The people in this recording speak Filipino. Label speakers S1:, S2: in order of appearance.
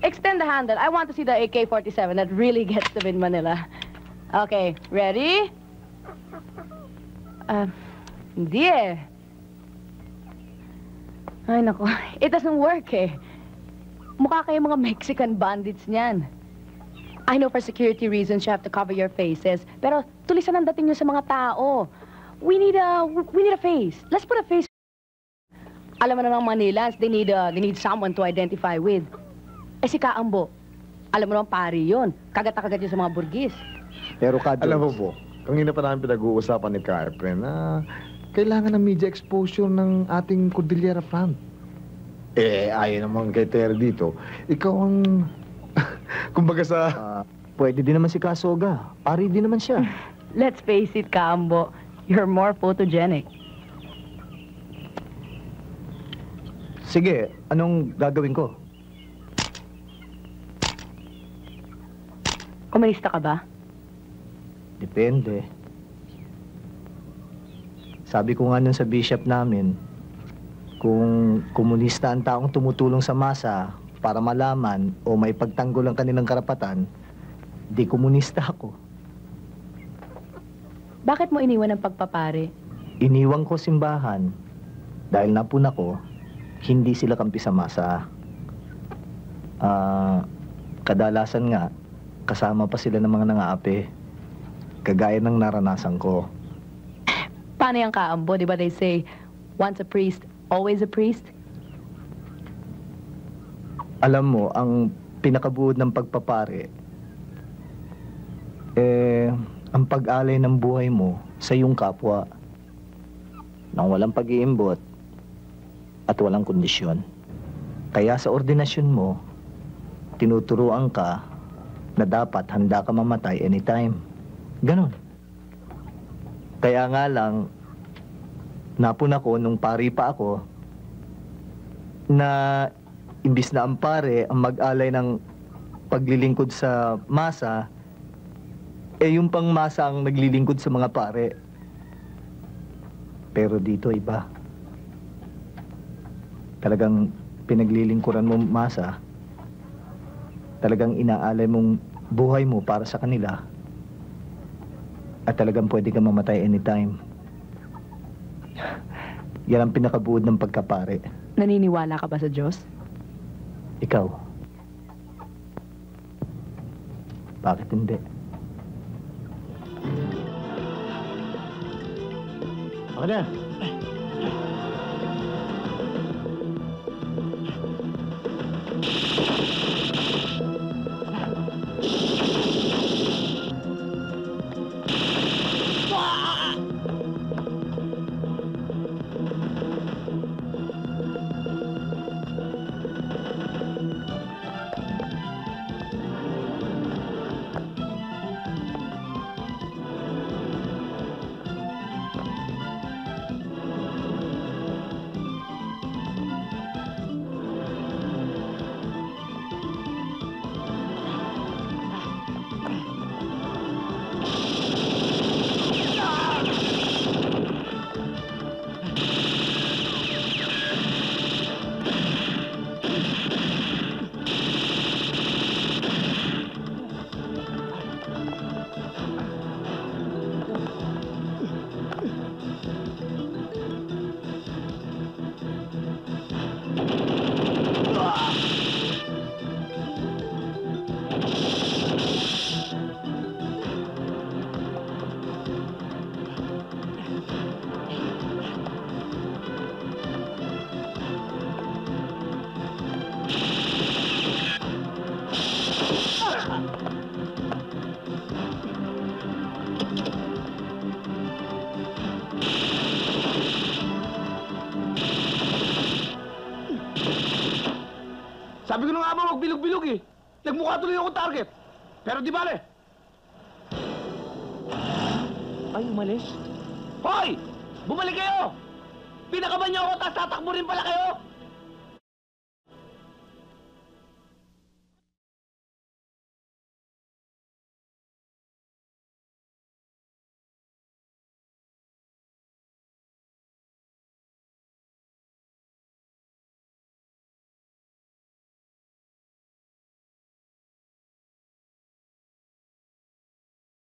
S1: Extend the handle. I want to see the AK-47 that really gets them in Manila. Okay, ready? Hindi eh. Ay, naku. It doesn't work eh. Mukha kayo mga Mexican bandits niyan. I know for security reasons you have to cover your faces, pero tulisan ang dating nyo sa mga tao. We need a face. Let's put a face. Alam mo na ng Manilans, they need someone to identify with. Eh si Kaambo, alam mo naman pari yun. Kagat-kagat yun sa mga burgis.
S2: Pero Kadyo...
S3: Alam mo po, kanina pa namin pinag-uusapan ni Carpen na kailangan ng media exposure ng ating Cordillera Front. Eh, ayaw naman kay Ter dito. Ikaw ang... kumbaga sa...
S2: pwede din naman si Kasoga. Pari din naman siya.
S1: Let's face it, Kaambo. You're more photogenic.
S2: Sige, anong gagawin ko?
S1: Komunista ka ba?
S2: Depende. Sabi ko nga nun sa bishop namin, kung komunista ang taong tumutulong sa masa para malaman o may pagtanggol ang kanilang karapatan, di komunista ako.
S1: Bakit mo iniwan ang pagpapare?
S2: Iniwan ko simbahan dahil napuna ko, hindi sila kampi sa masa. Kadalasan nga, kasama pa sila ng mga nangaapi, kagaya ng naranasan ko.
S1: Paano yung Kaambo? Di ba they say, once a priest, always a priest?
S2: Alam mo, ang pinakabuod ng pagpapare, ang pag-alay ng buhay mo sa iyong kapwa nang walang pag-iimbot at walang kondisyon. Kaya sa ordinasyon mo, tinuturuan ka na dapat handa ka mamatay anytime. Ganon. Kaya nga lang, napuna ko nung pari pa ako na imbis na ang pare ang mag-alay ng paglilingkod sa masa, yung pang masa ang naglilingkod sa mga pare. Pero dito iba. Talagang pinaglilingkuran mo masa, talagang inaalay mong buhay mo para sa kanila, at talagang pwede kang mamatay anytime. Yan ang pinakabuod ng pagkapare.
S1: Naniniwala ka ba sa Diyos?
S2: Ikaw? Bakit hindi?
S4: Ako na. Sabi ko na nga ba magbilog-bilog eh. Nagmukha tuloy ako target. Pero di bale.
S5: Ay, umalis.
S4: Hoy! Bumalik kayo! Pinakaban niyo ako, tapos tatakbo rin pala kayo!